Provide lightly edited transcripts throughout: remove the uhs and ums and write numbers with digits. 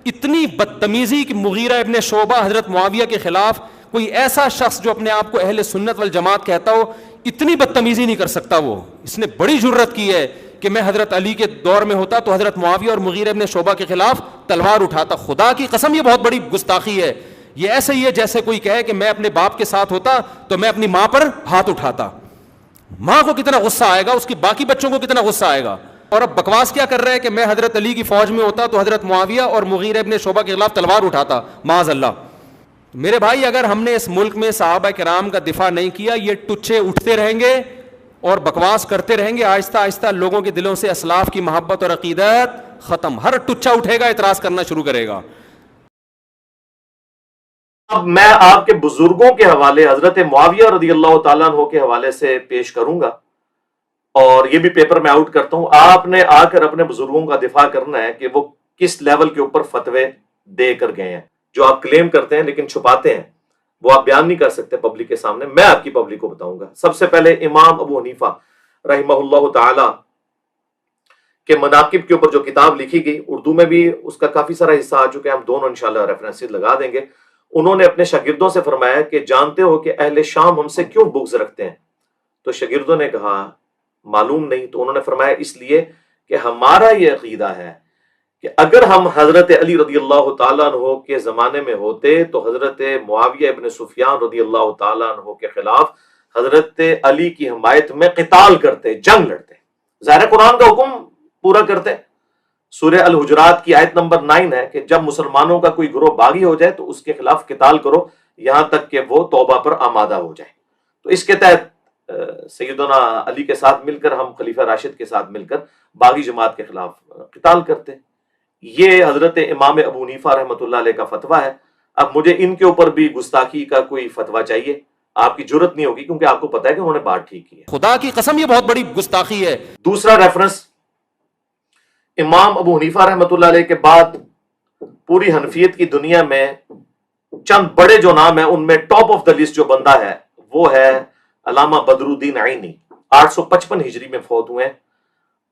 اتنی بدتمیزی کہ مغیرہ ابن شعبہ حضرت معاویہ کے خلاف کوئی ایسا شخص جو اپنے آپ کو اہل سنت والجماعت کہتا ہو اتنی بدتمیزی نہیں کر سکتا. وہ اس نے بڑی جرت کی ہے کہ میں حضرت علی کے دور میں ہوتا تو حضرت معاویہ اور مغیرہ ابن شعبہ کے خلاف تلوار اٹھاتا. خدا کی قسم یہ بہت بڑی گستاخی ہے. یہ ایسے ہی ہے جیسے کوئی کہے کہ میں اپنے باپ کے ساتھ ہوتا تو میں اپنی ماں پر ہاتھ اٹھاتا. ماں کو کتنا غصہ آئے گا, اس کی باقی بچوں کو کتنا غصہ آئے گا. اور اب بکواس کیا کر رہا ہے کہ میں حضرت علی کی فوج میں ہوتا تو حضرت معاویہ اور مغیرہ ابن شعبہ کے خلاف تلوار اٹھاتا. معاذ اللہ. میرے بھائی, اگر ہم نے اس ملک میں صحابہ کرام کا دفاع نہیں کیا, یہ ٹچے اٹھتے رہیں گے اور بکواس کرتے رہیں گے. آہستہ آہستہ لوگوں کے دلوں سے اسلاف کی محبت اور عقیدت ختم. ہر ٹچا اٹھے گا, اعتراض کرنا شروع کرے گا. اب میں آپ کے بزرگوں کے حوالے حضرت معاویہ رضی اللہ تعالیٰ عنہ کے حوالے سے پیش کروں گا, اور یہ بھی پیپر میں آؤٹ کرتا ہوں. آپ نے آ کر اپنے بزرگوں کا دفاع کرنا ہے کہ وہ کس لیول کے اوپر فتوے دے کر گئے ہیں. جو آپ کلیم کرتے ہیں لیکن چھپاتے ہیں, وہ آپ بیان نہیں کر سکتے پبلک کے سامنے. میں آپ کی پبلک کو بتاؤں گا. سب سے پہلے امام ابو حنیفہ رحمہ اللہ تعالی کے مناقب کے اوپر جو کتاب لکھی گئی, اردو میں بھی اس کا کافی سارا حصہ آ چکے ہیں, ہم دونوں انشاءاللہ ریفرنسز لگا دیں گے. انہوں نے اپنے شاگردوں سے فرمایا کہ جانتے ہو کہ اہل شام ہم سے کیوں بغض رکھتے ہیں؟ تو شاگردوں نے کہا معلوم نہیں. تو انہوں نے فرمایا اس لیے کہ ہمارا یہ عقیدہ ہے کہ اگر ہم حضرت علی رضی اللہ تعالیٰ عنہ کے زمانے میں ہوتے تو حضرت معاویہ ابن سفیان رضی اللہ تعالیٰ عنہ کے خلاف حضرت علی کی حمایت میں قتال کرتے, جنگ لڑتے. ظاہر قرآن کا حکم پورا کرتے. سورہ الحجرات کی آیت نمبر 9 ہے کہ جب مسلمانوں کا کوئی گروہ باغی ہو جائے تو اس کے خلاف قتال کرو یہاں تک کہ وہ توبہ پر آمادہ ہو جائے. تو اس کے تحت سیدنا علی کے ساتھ مل کر, ہم خلیفہ راشد کے ساتھ مل کر باغی جماعت کے خلاف قتال کرتے. یہ حضرت امام ابو حنیفہ رحمۃ اللہ علیہ کا فتویٰ ہے. اب مجھے ان کے اوپر بھی گستاخی کا کوئی فتویٰ چاہیے, آپ کی جرت نہیں ہوگی کیونکہ آپ کو پتا ہے کہ انہوں نے بات ٹھیک کی ہے. خدا کی قسم یہ بہت بڑی گستاخی ہے. دوسرا ریفرنس, امام ابو حنیفہ رحمۃ اللہ علیہ کے بعد پوری حنفیت کی دنیا میں چند بڑے جو نام ہیں ان میں ٹاپ آف دا لسٹ جو بندہ ہے وہ ہے علامہ بدر الدین عینی. 855 ہجری میں فوت ہوئے ہیں,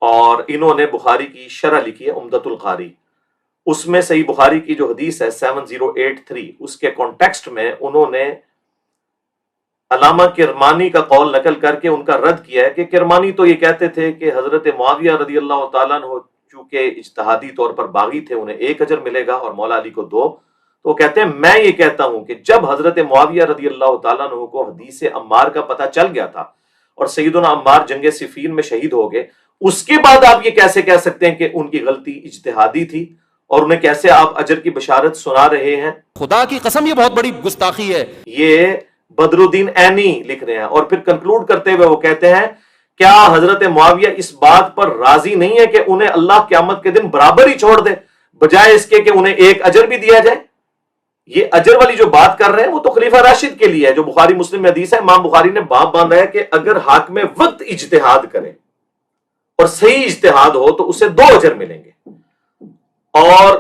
اور انہوں نے بخاری کی شرح لکھی ہے عمدۃ القاری. اس میں صحیح بخاری کی جو حدیث ہے 7083, اس کے کانٹیکسٹ میں انہوں نے علامہ کرمانی کا قول نقل کر کے ان کا رد کیا ہے کہ کرمانی تو یہ کہتے تھے کہ حضرت معاویہ رضی اللہ تعالیٰ عنہ چونکہ اجتہادی طور پر باغی تھے, انہیں 1 اجر ملے گا اور مولا علی کو 2. تو وہ کہتے ہیں میں یہ کہتا ہوں کہ جب حضرت معاویہ رضی اللہ تعالیٰ عنہ کو حدیث عمار کا پتہ چل گیا تھا اور سیدنا عمار جنگ صفین میں شہید ہو گئے, اس کے بعد آپ یہ کیسے کہہ سکتے ہیں کہ ان کی غلطی اجتہادی تھی, اور انہیں کیسے آپ اجر کی بشارت سنا رہے ہیں؟ خدا کی قسم یہ بہت بڑی گستاخی ہے. یہ بدر الدین عینی لکھ رہے ہیں, اور پھر کنکلوڈ کرتے ہوئے وہ کہتے ہیں کیا حضرت معاویہ اس بات پر راضی نہیں ہے کہ انہیں اللہ قیامت کے دن برابر ہی چھوڑ دے بجائے اس کے کہ انہیں 1 اجر بھی دیا جائے؟ یہ اجر والی جو بات کر رہے ہیں وہ تو خلیفہ راشد کے لیے ہے, جو بخاری مسلم میں حدیث ہے. امام بخاری نے باب باندھا ہے کہ اگر حاکم وقت اجتہاد کرے اور صحیح اجتہاد ہو تو اسے 2 اجر ملیں گے, اور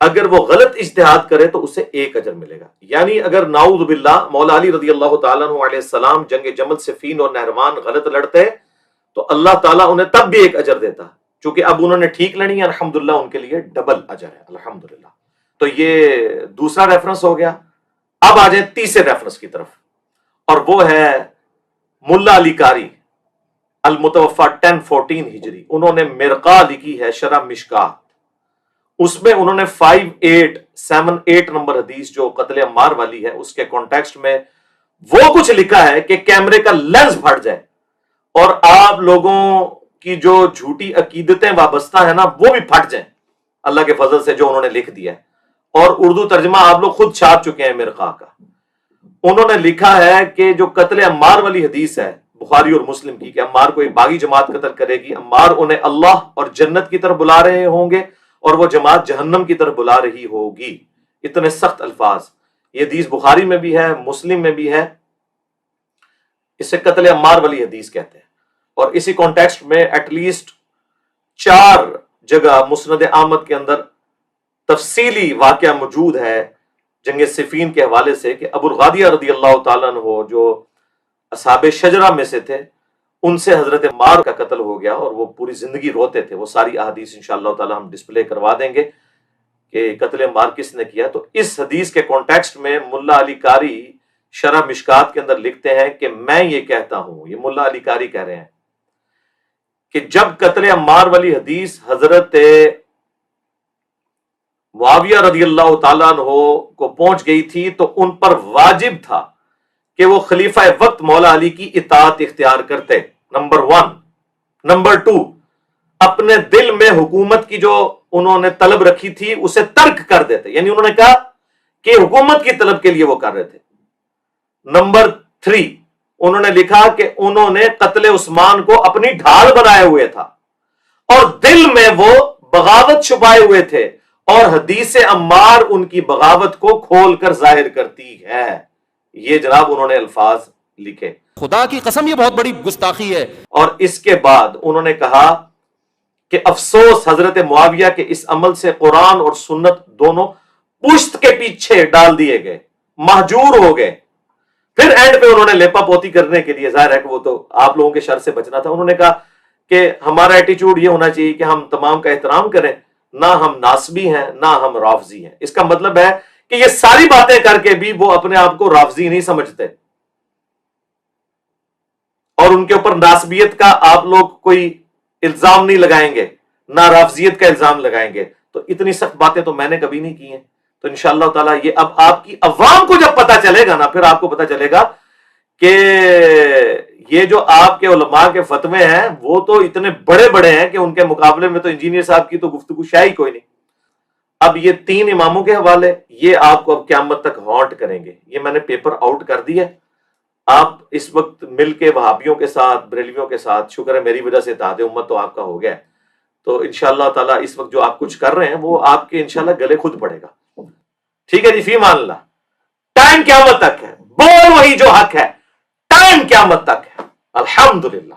اگر وہ غلط اجتہاد کرے تو اسے 1 اجر ملے گا. یعنی اگر نعوذ باللہ مولا علی رضی اللہ تعالیٰ عنہ علیہ السلام جنگ جمل صفین اور نہروان غلط لڑتے تو اللہ تعالیٰ انہیں تب بھی 1 اجر دیتا, چونکہ اب انہوں نے ٹھیک لڑی ہے, الحمدللہ ان کے لیے ڈبل اجر ہے الحمدللہ. تو یہ دوسرا ریفرنس ہو گیا. اب آ جائیں تیسرے ریفرنس کی طرف, اور وہ ہے ملا علی قاری المتوفا 1014 ہجری. انہوں نے مرقہ لکھی ہے شرح مشکات. اس میں انہوں نے 5878 نمبر حدیث جو قتل عمار والی ہے اس کے کانٹیکسٹ میں وہ کچھ لکھا ہے کہ کیمرے کا لینس پھٹ جائے اور آپ لوگوں کی جو جھوٹی عقیدتیں وابستہ ہیں نا وہ بھی پھٹ جائیں اللہ کے فضل سے, جو انہوں نے لکھ دیا ہے. اور اردو ترجمہ آپ لوگ خود چھاپ چکے ہیں مرقہ کا. انہوں نے لکھا ہے کہ جو قتل عمار والی حدیث ہے بخاری اور مسلم کی کہ عمار کو ایک باغی جماعت قتل کرے گی, عمار انہیں اللہ اور جنت کی طرف بلا رہے ہوں گے اور وہ جماعت جہنم کی طرف بلا رہی ہوگی. اتنے سخت الفاظ. یہ حدیث بخاری میں بھی ہے, مسلم میں بھی ہے. اسے قتل عمار والی حدیث کہتے ہیں. اور اسی کانٹیکسٹ میں ایٹ لیسٹ 4 جگہ مسند احمد کے اندر تفصیلی واقعہ موجود ہے جنگ صفین کے حوالے سے کہ ابو الغادیہ رضی اللہ تعالیٰ عنہ جو اصحاب شجرہ میں سے تھے ان سے حضرت عمار کا قتل ہو گیا اور وہ پوری زندگی روتے تھے. وہ ساری احادیث انشاءاللہ تعالی ہم ڈسپلے کروا دیں گے کہ قتل عمار کس نے کیا، تو اس حدیث کے کانٹیکسٹ میں ملا علی قاری شرح مشکات کے اندر لکھتے ہیں کہ میں یہ کہتا ہوں، یہ ملا علی قاری کہہ رہے ہیں کہ جب قتل عمار والی حدیث حضرت معاویہ رضی اللہ تعالیٰ عنہ کو پہنچ گئی تھی تو ان پر واجب تھا کہ وہ خلیفہ وقت مولا علی کی اطاعت اختیار کرتے، نمبر 1۔ نمبر 2، اپنے دل میں حکومت کی جو انہوں نے طلب رکھی تھی اسے ترک کر دیتے، یعنی انہوں نے کہا کہ حکومت کی طلب کے لیے وہ کر رہے تھے۔ نمبر 3، انہوں نے لکھا کہ انہوں نے قتل عثمان کو اپنی ڈھال بنائے ہوئے تھا اور دل میں وہ بغاوت چھپائے ہوئے تھے، اور حدیث عمار ان کی بغاوت کو کھول کر ظاہر کرتی ہے۔ یہ جناب انہوں نے الفاظ لکھے۔ خدا کی قسم یہ بہت بڑی گستاخی ہے۔ اور اس کے بعد انہوں نے کہا کہ افسوس حضرت معاویہ کے اس عمل سے قرآن اور سنت دونوں پشت کے پیچھے ڈال دیے گئے، مہجور ہو گئے۔ پھر اینڈ پہ انہوں نے لیپا پوتی کرنے کے لیے، ظاہر ہے کہ وہ تو آپ لوگوں کے شر سے بچنا تھا، انہوں نے کہا کہ ہمارا ایٹیچیوڈ یہ ہونا چاہیے کہ ہم تمام کا احترام کریں، نہ ہم ناسبی ہیں نہ ہم رافضی ہیں۔ اس کا مطلب ہے کہ یہ ساری باتیں کر کے بھی وہ اپنے آپ کو رافضی نہیں سمجھتے، اور ان کے اوپر ناسبیت کا آپ لوگ کوئی الزام نہیں لگائیں گے، نہ رافضیت کا الزام لگائیں گے۔ تو اتنی سخت باتیں تو میں نے کبھی نہیں کی ہیں۔ تو انشاءاللہ تعالیٰ یہ اب آپ کی عوام کو جب پتا چلے گا نا، پھر آپ کو پتا چلے گا کہ یہ جو آپ کے علماء کے فتوے ہیں وہ تو اتنے بڑے بڑے ہیں کہ ان کے مقابلے میں تو انجینئر صاحب کی تو گفتگو شاہی کوئی نہیں۔ اب یہ 3 اماموں کے حوالے یہ آپ کو اب قیامت تک ہانٹ کریں گے۔ یہ میں نے پیپر آؤٹ کر دیا۔ آپ اس وقت مل کے وہابیوں کے ساتھ، بریلویوں کے ساتھ، شکر ہے میری وجہ سے اتحاد امت تو آپ کا ہو گیا ہے، تو انشاءاللہ تعالیٰ اس وقت جو آپ کچھ کر رہے ہیں وہ آپ کے انشاءاللہ گلے خود پڑے گا۔ ٹھیک ہے جی، فی مان اللہ۔ ٹائم قیامت تک ہے، بول وہی جو حق ہے، ٹائم قیامت تک ہے۔ الحمدللہ۔